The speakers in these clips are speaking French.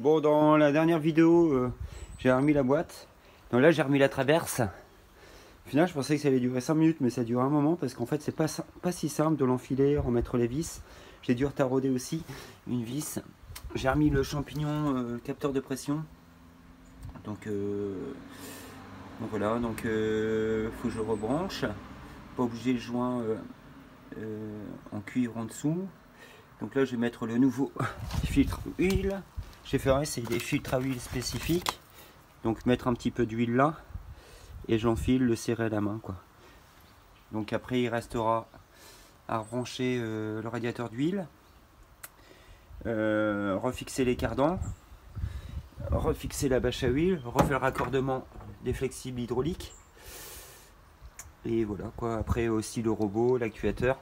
Bon, dans la dernière vidéo, j'ai remis la boîte. Donc là, j'ai remis la traverse. Au final, je pensais que ça allait durer 5 minutes, mais ça dure un moment parce qu'en fait, c'est pas si simple de l'enfiler, remettre les vis. J'ai dû retarauder aussi une vis. J'ai remis le champignon, le capteur de pression. Donc voilà, donc faut que je rebranche. Pas obligé le joint en cuivre en dessous. Donc là, je vais mettre le nouveau filtre huile. J'ai fait c'est des filtres à huile spécifiques. Donc mettre un petit peu d'huile là. Et j'enfile, le serrer à la main, quoi. Donc après, il restera à brancher le radiateur d'huile. Refixer les cardans. Refixer la bâche à huile. Refaire le raccordement des flexibles hydrauliques. Et voilà, quoi. Après aussi le robot, l'actuateur.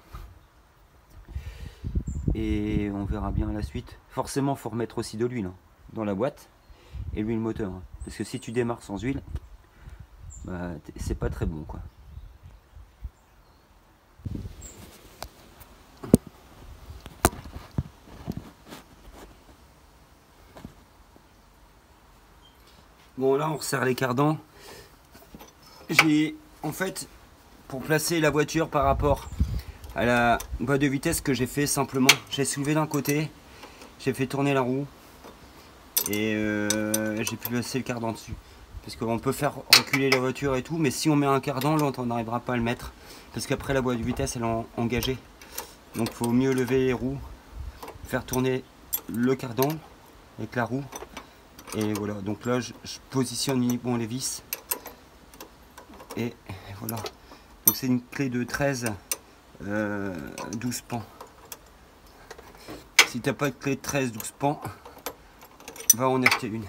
Et on verra bien la suite. Forcément, il faut remettre aussi de l'huile hein, dans la boîte. Et l'huile moteur. Hein. Parce que si tu démarres sans huile, bah, c'est pas très bon, quoi. Bon, là, on resserre les cardans. J'ai, en fait, pour placer la voiture par rapport à la boîte de vitesse que j'ai fait simplement, j'ai soulevé d'un côté, j'ai fait tourner la roue et j'ai pu placer le cardan dessus. Parce qu'on peut faire reculer la voiture et tout, mais si on met un cardan, là, on n'arrivera pas à le mettre. Parce qu'après, la boîte de vitesse, elle est engagée. Donc, il faut mieux lever les roues, faire tourner le cardan avec la roue. Et voilà, donc là, je positionne uniquement les vis. Et voilà. Donc, c'est une clé de 13, 12 pans. Si tu n'as pas de clé de 13, 12 pans, va en acheter une.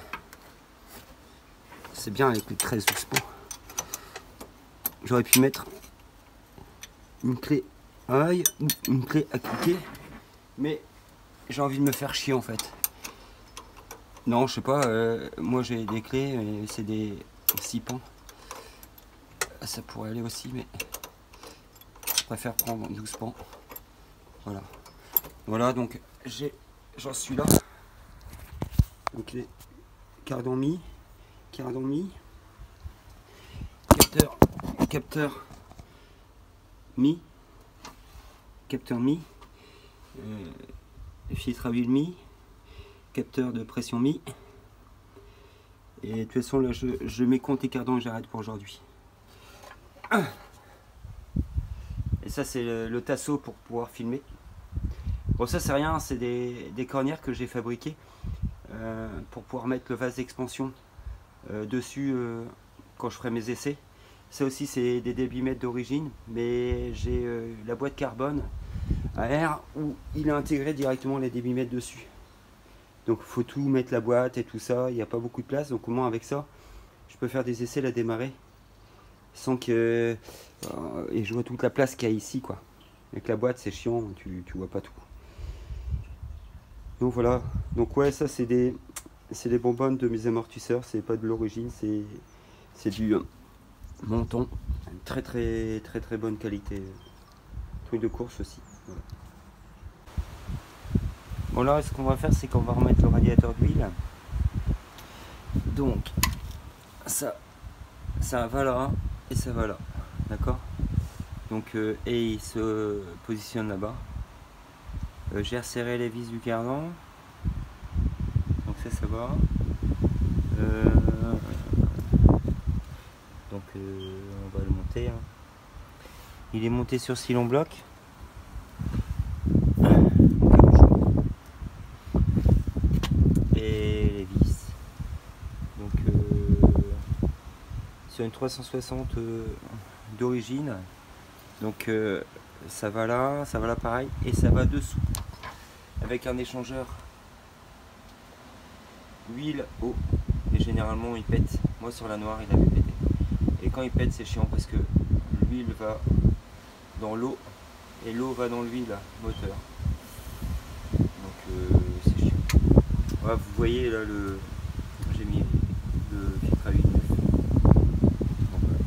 C'est bien avec les 13, 12 pans. J'aurais pu mettre une clé à œil ou une clé à cliquer, mais j'ai envie de me faire chier en fait. Non, je sais pas, moi j'ai des clés, mais c'est des 6 pans. Ça pourrait aller aussi, mais je préfère prendre 12 pans. Voilà. Voilà, donc j'en suis là. Donc les cardans mis, capteur mis, filtre à huile mis, capteur de pression mis. Et de toute façon là je mets compte et cardans et j'arrête pour aujourd'hui. Et ça c'est le tasseau pour pouvoir filmer. Bon ça c'est rien, c'est des cornières que j'ai fabriquées pour pouvoir mettre le vase d'expansion dessus quand je ferai mes essais. Ça aussi c'est des débitmètres d'origine, mais j'ai la boîte carbone à air où il est intégré directement les débitmètres dessus. Donc il faut tout mettre la boîte et tout ça, il n'y a pas beaucoup de place, donc au moins avec ça, je peux faire des essais, la démarrer, sans que... et je vois toute la place qu'il y a ici, quoi. Avec la boîte c'est chiant, tu vois pas tout. Donc voilà, donc ouais ça c'est des bonbonnes de mes amortisseurs, c'est pas de l'origine, c'est du Monton, très bonne qualité, truc de course aussi. Voilà. Bon là ce qu'on va faire c'est qu'on va remettre le radiateur d'huile. Donc ça va là et ça va là, d'accord. Donc et il se positionne là-bas. J'ai resserré les vis du cardan, donc ça va. Donc on va le monter. Hein. Il est monté sur silon bloc. Et les vis. Donc sur une 360 d'origine. Donc ça va là pareil. Et ça va dessous. Avec un échangeur huile eau. Et généralement il pète. Moi sur la noire il avait pété. Et quand il pète c'est chiant parce que l'huile va dans l'eau et l'eau va dans l'huile moteur. Donc c'est chiant. Voilà, vous voyez là j'ai mis le filtre à huile neuf. Donc, voilà.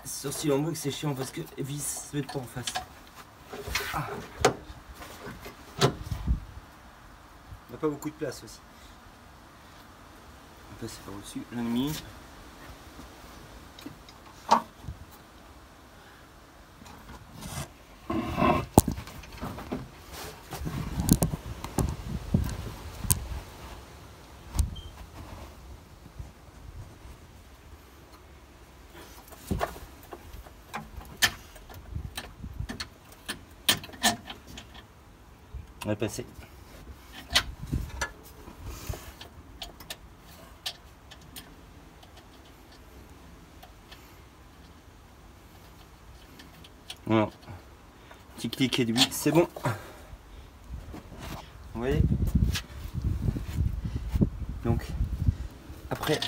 Sur Stylenbox c'est chiant parce que les vis se mettent pas en face. Ah. On n'a pas beaucoup de place aussi. On va passer par au-dessus, l'ennemi. On va passer. Voilà. Petit cliquet d'huile, c'est bon. Vous voyez? Donc, après,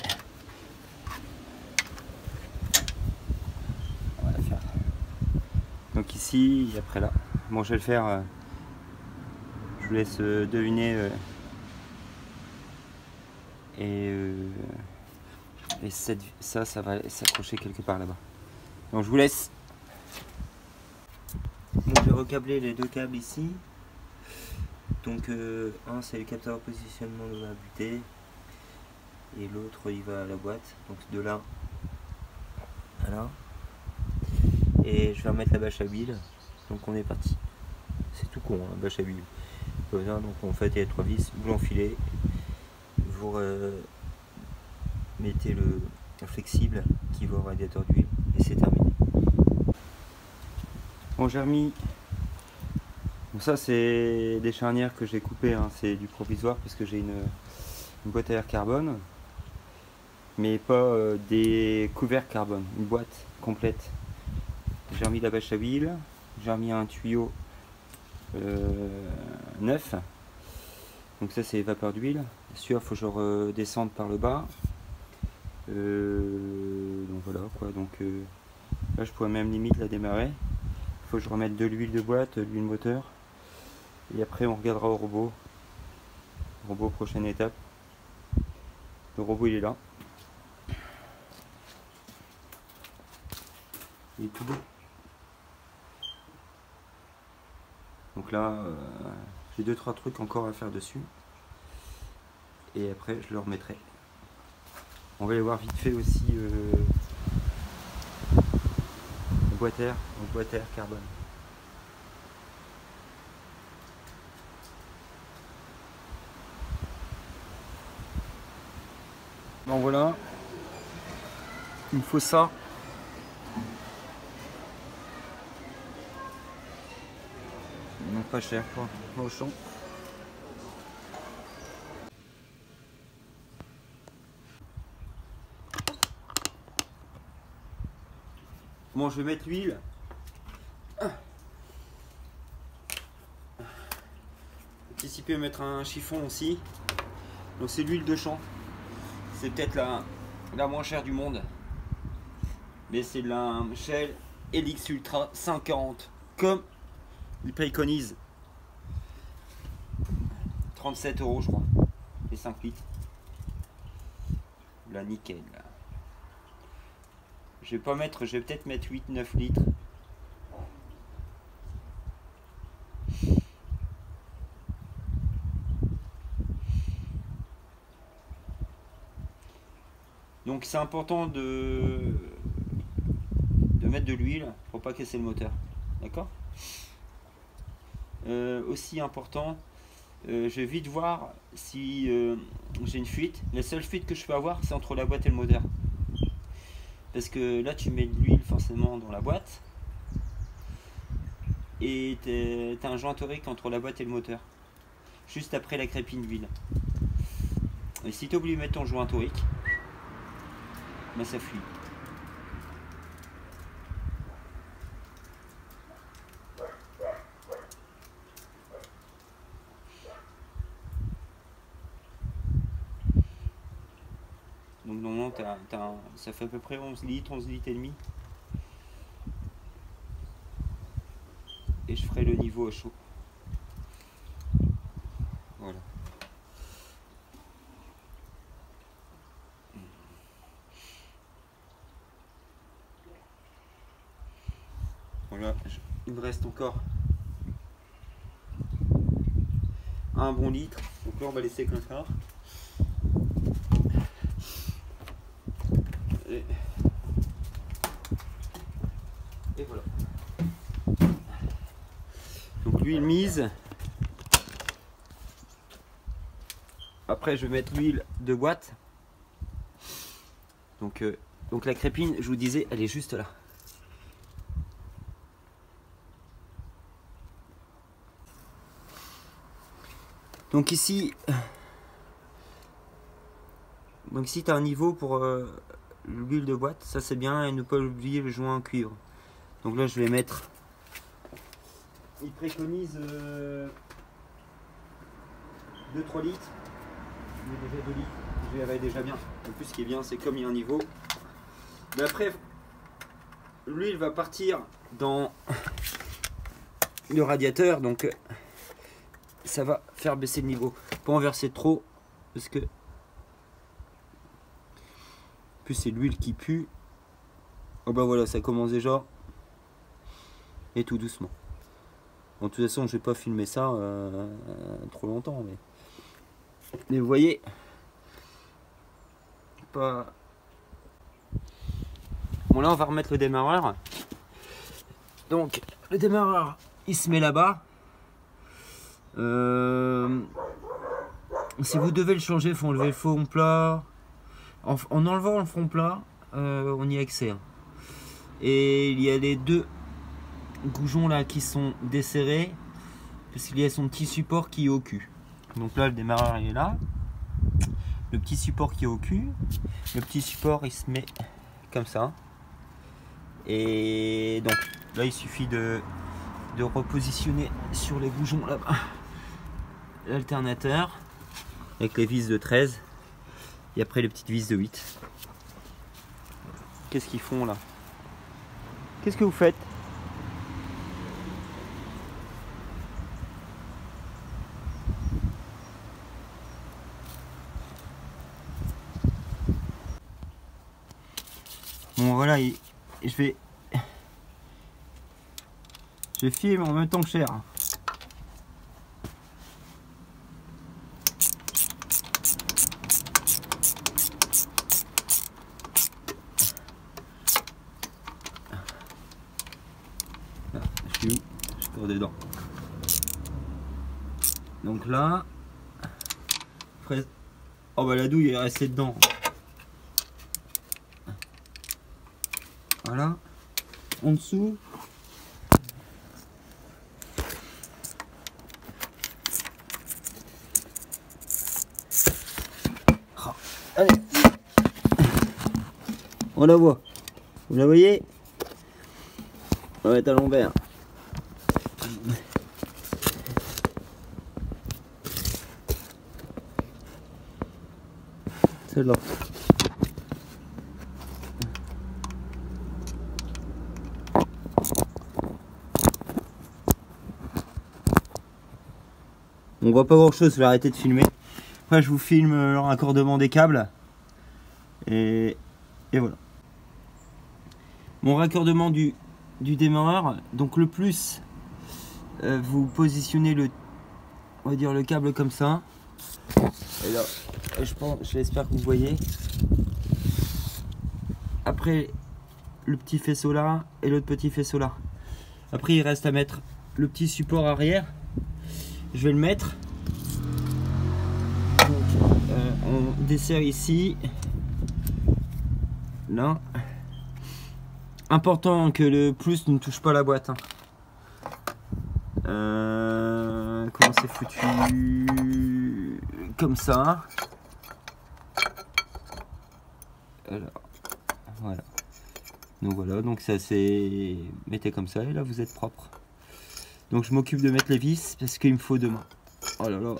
on va la faire. Donc ici, et après là. Bon, je vais le faire. Je vous laisse deviner. Et ça va s'accrocher quelque part là-bas. Donc je vous laisse. Donc j'ai recablé les deux câbles ici. Donc un c'est le capteur de positionnement de la butée et l'autre il va à la boîte. Donc de là à là. Et je vais remettre la bâche à huile. Donc on est parti. C'est tout con, hein, bâche à huile. Donc en fait il y a 3 vis, vous l'enfilez, vous mettez le flexible qui va au radiateur d'huile et c'est terminé. Bon, j'ai remis. Bon, ça c'est des charnières que j'ai coupées, hein. C'est du provisoire parce que j'ai une boîte à air carbone, mais pas des couverts carbone, une boîte complète. J'ai remis la bâche à huile, j'ai remis un tuyau neuf. Donc ça c'est vapeur d'huile. Sûr, faut que je redescende par le bas. Donc voilà quoi. Donc là je pourrais même limite la démarrer. Faut que je remette de l'huile de boîte, de l'huile moteur. Et après on regardera au robot. Robot prochaine étape. Le robot il est là. Il est tout beau. Donc là j'ai 2-3 trucs encore à faire dessus. Et après je le remettrai. On va aller voir vite fait aussi boîte à air carbone. Bon voilà, il me faut ça. Non, pas cher quoi, pas au champ. Bon, je vais mettre l'huile. Anticiper mettre un chiffon aussi. Donc c'est l'huile de champ. C'est peut-être la moins chère du monde. Mais c'est de la Shell Helix Ultra 540. Comme il préconise. 37 € je crois. Et 5 litres. La nickel. Je vais peut-être mettre 8-9 litres. Donc c'est important de mettre de l'huile pour pas casser le moteur. D'accord? Aussi important, je vais vite voir si j'ai une fuite. La seule fuite que je peux avoir, c'est entre la boîte et le moteur. Parce que là, tu mets de l'huile forcément dans la boîte. Et tu as un joint torique entre la boîte et le moteur. Juste après la crépine d'huile. Et si tu oublies de mettre ton joint torique, ben ça fuit. Donc normalement ça fait à peu près 11 litres et demi. Et je ferai le niveau à chaud. Voilà. il me reste encore un bon litre. Donc là on va laisser comme ça. Et voilà. Donc l'huile mise. Après je vais mettre l'huile de boîte. Donc la crépine, je vous disais, elle est juste là. Donc ici tu as un niveau pour l'huile de boîte, ça c'est bien, et ne pas oublier le joint en cuivre. Donc là je vais mettre, il préconise 2-3 litres, mais déjà 2 litres, je verrai déjà bien. En plus ce qui est bien c'est comme il y a un niveau. Mais après l'huile va partir dans le radiateur, donc ça va faire baisser le niveau. Pas en verser trop parce que plus c'est l'huile qui pue. Oh bah voilà, ça commence déjà. Et tout doucement. Bon, de toute façon, je vais pas filmer ça trop longtemps, mais vous voyez, pas. Bon là, on va remettre le démarreur. Donc le démarreur, il se met là-bas. Si vous devez le changer, il faut enlever le fond plat. En enlevant le fond plat, on y a accès. Et il y a les deux goujons là qui sont desserrés parce qu'il y a son petit support qui est au cul. Donc là, le démarreur il est là. Le petit support qui est au cul. Le petit support il se met comme ça. Et donc là, il suffit de repositionner sur les goujons là-bas l'alternateur avec les vis de 13 et après les petites vis de 8. Qu'est-ce qu'ils font là? Qu'est-ce que vous faites? Bon voilà, je vais filmer en même temps que Cher. Je suis où? Je suis pas dedans. Donc là, fraise. Oh bah la douille est restée dedans. Voilà. En dessous. Oh, allez. On la voit. Vous la voyez? On va mettre à l'envers. Celle-là. On voit pas grand chose, je vais arrêter de filmer. Après je vous filme le raccordement des câbles. Et voilà. Mon raccordement du démarreur. Donc le plus, vous positionnez on va dire le câble comme ça. Et là, j'espère que vous voyez. Après le petit faisceau là et l'autre petit faisceau là. Après il reste à mettre le petit support arrière. Je vais le mettre. Donc, on dessert ici. Là. Important que le plus ne touche pas la boîte. Hein. Comment c'est foutu? Comme ça. Alors, voilà. Donc voilà, donc ça c'est... Mettez comme ça et là vous êtes propre. Donc je m'occupe de mettre les vis parce qu'il me faut demain. Oh là là.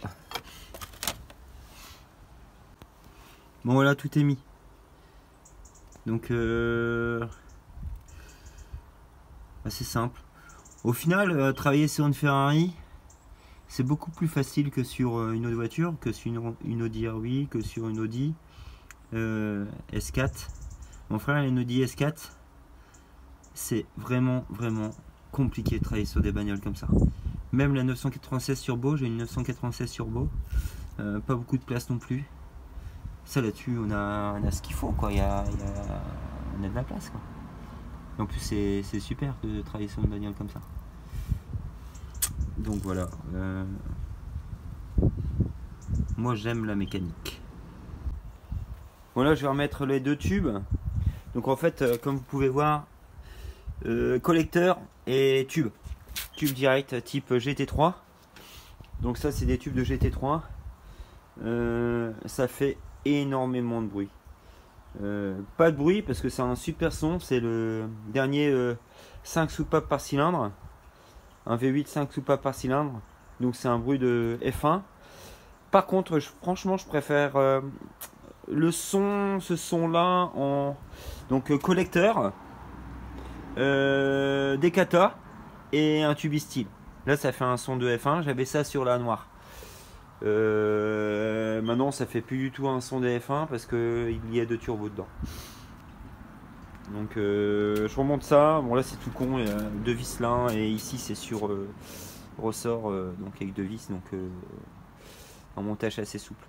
Bon voilà, tout est mis. Donc assez simple. Au final, travailler sur une Ferrari, c'est beaucoup plus facile que sur une autre voiture, que sur une Audi R8, que sur une Audi S4. Mon frère a une Audi S4. C'est vraiment compliqué de travailler sur des bagnoles comme ça. Même la 996 Turbo, j'ai une 996 Turbo, pas beaucoup de place non plus. Ça là-dessus, on a ce qu'il faut, quoi. On a de la place, quoi. En plus, c'est super de travailler sur une bagnole comme ça. Donc voilà. Moi, j'aime la mécanique. Voilà, je vais remettre les deux tubes. Donc en fait, comme vous pouvez voir, collecteur et tube. Tube direct type GT3. Donc ça, c'est des tubes de GT3. Ça fait énormément de bruit. Pas de bruit parce que c'est un super son. C'est le dernier 5 soupapes par cylindre. Un V8 5 soupapes par cylindre. Donc c'est un bruit de F1. Par contre, franchement, je préfère ce son là en donc collecteur, Decata et un tube style. Là, ça fait un son de F1. J'avais ça sur la noire. Maintenant, ça fait plus du tout un son de F1 parce que il y a deux turbos dedans. Donc, je remonte ça. Bon, là, c'est tout con. Il y a deux vis là et ici, c'est sur ressort donc avec deux vis. Donc, un montage assez souple.